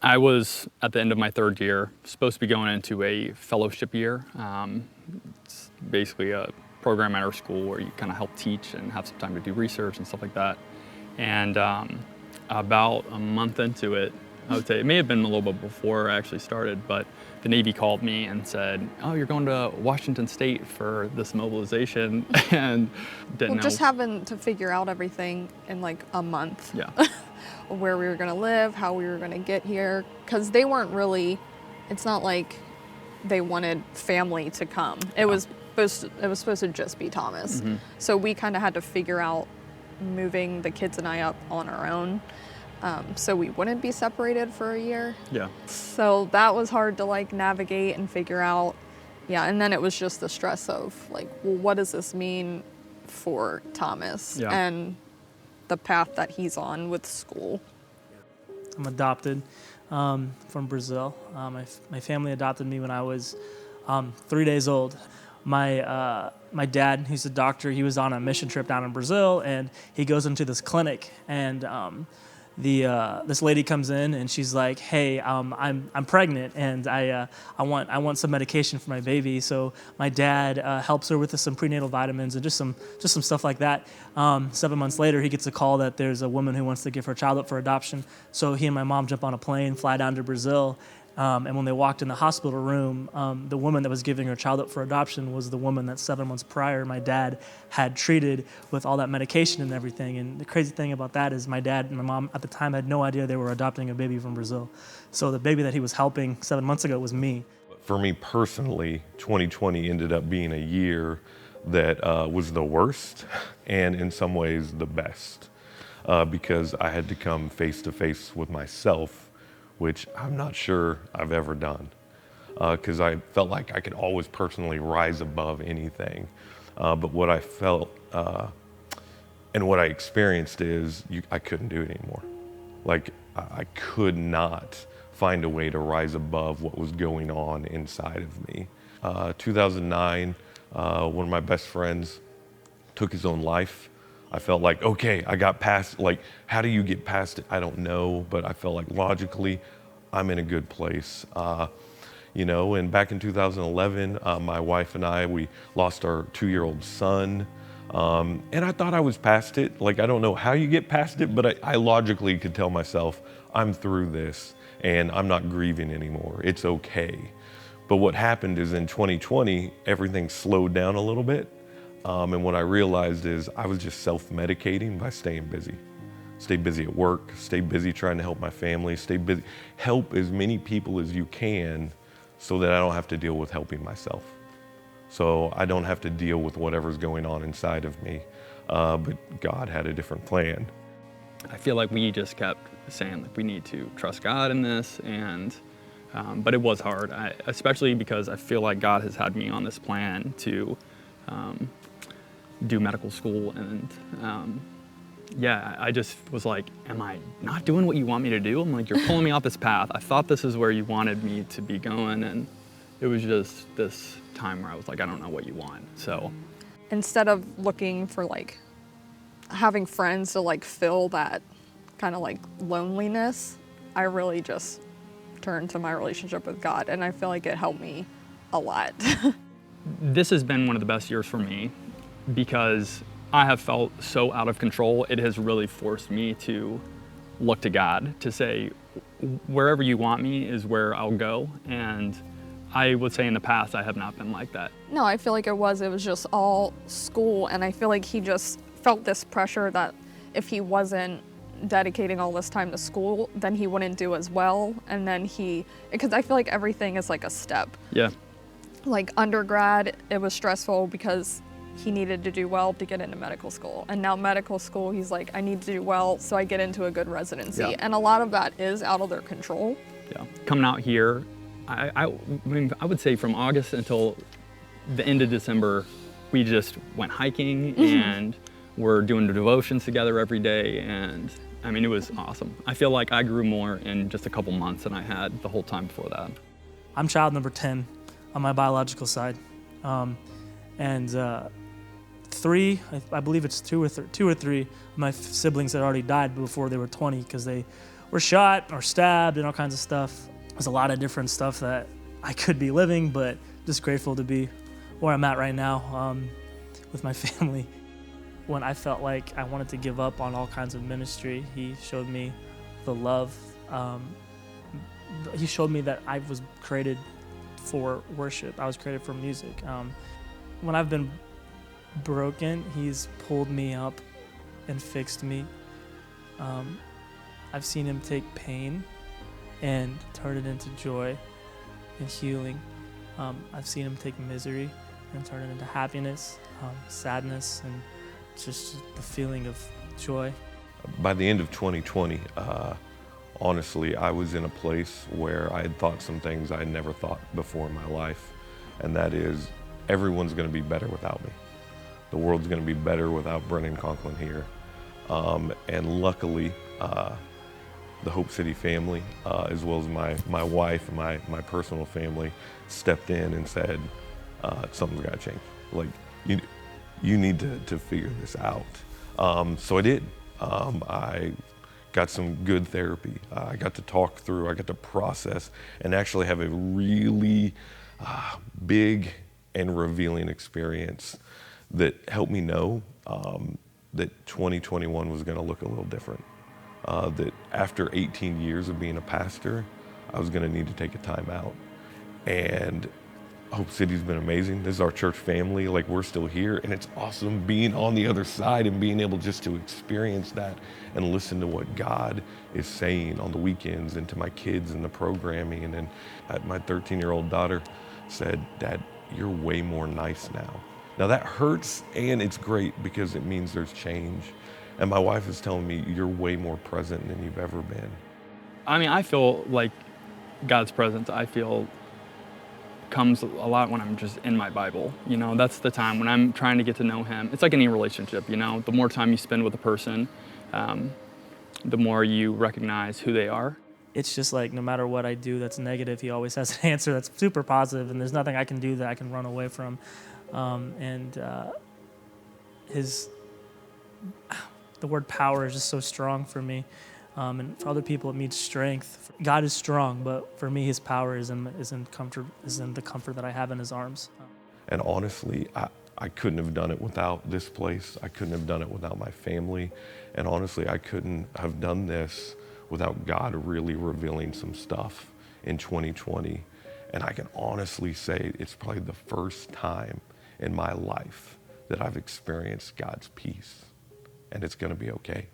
I was at the end of my third year, supposed to be going into a fellowship year. It's basically a program at our school where you kind of help teach and have some time to do research and stuff like that. And about a month into it, I would say it may have been a little bit before I actually started, but the Navy called me and said, "Oh, you're going to Washington State for this mobilization," and didn't know. Just having to figure out everything in like a month. Yeah. Where we were gonna live, how we were gonna get here, because they weren't really. It's not like they wanted family to come. It was supposed to just be Thomas. Mm-hmm. So we kind of had to figure out moving the kids and I up on our own. So we wouldn't be separated for a year. Yeah. So that was hard to like navigate and figure out. Yeah, and then it was just the stress of like, well, what does this mean for Thomas and the path that he's on with school? I'm adopted from Brazil. My family adopted me when I was 3 days old. My dad, who's a doctor, he was on a mission trip down in Brazil, and he goes into this clinic, and this lady comes in and she's like, "Hey, I'm pregnant and I want some medication for my baby." So my dad helps her with some prenatal vitamins and just some stuff like that. 7 months later, he gets a call that there's a woman who wants to give her child up for adoption. So he and my mom jump on a plane, fly down to Brazil. And when they walked in the hospital room, the woman that was giving her child up for adoption was the woman that 7 months prior my dad had treated with all that medication and everything. And the crazy thing about that is my dad and my mom at the time had no idea they were adopting a baby from Brazil. So the baby that he was helping 7 months ago was me. For me personally, 2020 ended up being a year that was the worst and in some ways the best because I had to come face to face with myself, which I'm not sure I've ever done, because I felt like I could always personally rise above anything. But what I felt and what I experienced is I couldn't do it anymore. Like I could not find a way to rise above what was going on inside of me. 2009, one of my best friends took his own life. I felt like, okay, I got past, like, how do you get past it? I don't know, but I felt like logically, I'm in a good place. And back in 2011, my wife and I, we lost our 2-year-old son. And I thought I was past it. Like, I don't know how you get past it, but I logically could tell myself, I'm through this and I'm not grieving anymore. It's okay. But what happened is in 2020, everything slowed down a little bit. And what I realized is I was just self-medicating by staying busy. Stay busy at work, stay busy trying to help my family, stay busy. Help as many people as you can so that I don't have to deal with helping myself. So I don't have to deal with whatever's going on inside of me. But God had a different plan. I feel like we just kept saying like we need to trust God in this, and but it was hard, especially because I feel like God has had me on this plan to do medical school, and I just was like, am I not doing what you want me to do? I'm like, you're pulling me off this path. I thought this is where you wanted me to be going, and it was just this time where I was like, I don't know what you want. So instead of looking for like having friends to like fill that kind of like loneliness, I really just turned to my relationship with God, and I feel like it helped me a lot. This has been one of the best years for me because I have felt so out of control. It has really forced me to look to God, to say, wherever you want me is where I'll go. And I would say in the past, I have not been like that. No, I feel like it was just all school, and I feel like he just felt this pressure that if he wasn't dedicating all this time to school, then he wouldn't do as well. And then because I feel like everything is like a step. Yeah. Like undergrad, it was stressful because he needed to do well to get into medical school. And now medical school, he's like, I need to do well so I get into a good residency. Yeah. And a lot of that is out of their control. Yeah. Coming out here, I would say from August until the end of December, we just went hiking and we're doing the devotions together every day. And I mean, it was awesome. I feel like I grew more in just a couple months than I had the whole time before that. I'm child number 10 on my biological side. Three, I believe it's two or three of my siblings had already died before they were 20 because they were shot or stabbed and all kinds of stuff. There's a lot of different stuff that I could be living, but just grateful to be where I'm at right now with my family. When I felt like I wanted to give up on all kinds of ministry, he showed me the love. He showed me that I was created for worship. I was created for music. When I've been broken, he's pulled me up and fixed me. I've seen him take pain and turn it into joy and healing. I've seen him take misery and turn it into happiness, sadness, and just the feeling of joy. By the end of 2020, honestly, I was in a place where I had thought some things I had never thought before in my life, and that is, everyone's going to be better without me. The world's going to be better without Brennan Conklin here. And luckily, the Hope City family, as well as my wife and my personal family, stepped in and said, something's got to change. Like, you need to figure this out. So I did. I got some good therapy. I got to talk through, I got to process, and actually have a really big and revealing experience that helped me know that 2021 was going to look a little different. That after 18 years of being a pastor, I was going to need to take a time out. And Hope City's been amazing. This is our church family. Like, we're still here, and it's awesome being on the other side and being able just to experience that and listen to what God is saying on the weekends, and to my kids and the programming. And then my 13-year-old daughter said, "Dad, you're way more nice now." Now that hurts, and it's great because it means there's change. And my wife is telling me, "You're way more present than you've ever been." I mean, I feel like God's presence, I feel, comes a lot when I'm just in my Bible. You know, that's the time when I'm trying to get to know him. It's like any relationship, you know, the more time you spend with a person, the more you recognize who they are. It's just like, no matter what I do that's negative, he always has an answer that's super positive, and there's nothing I can do that I can run away from. The word power is just so strong for me. And for other people, it means strength. God is strong, but for me, his power is in the comfort that I have in his arms. And honestly, I couldn't have done it without this place. I couldn't have done it without my family. And honestly, I couldn't have done this without God really revealing some stuff in 2020. And I can honestly say it's probably the first time in my life that I've experienced God's peace. And it's going to be okay.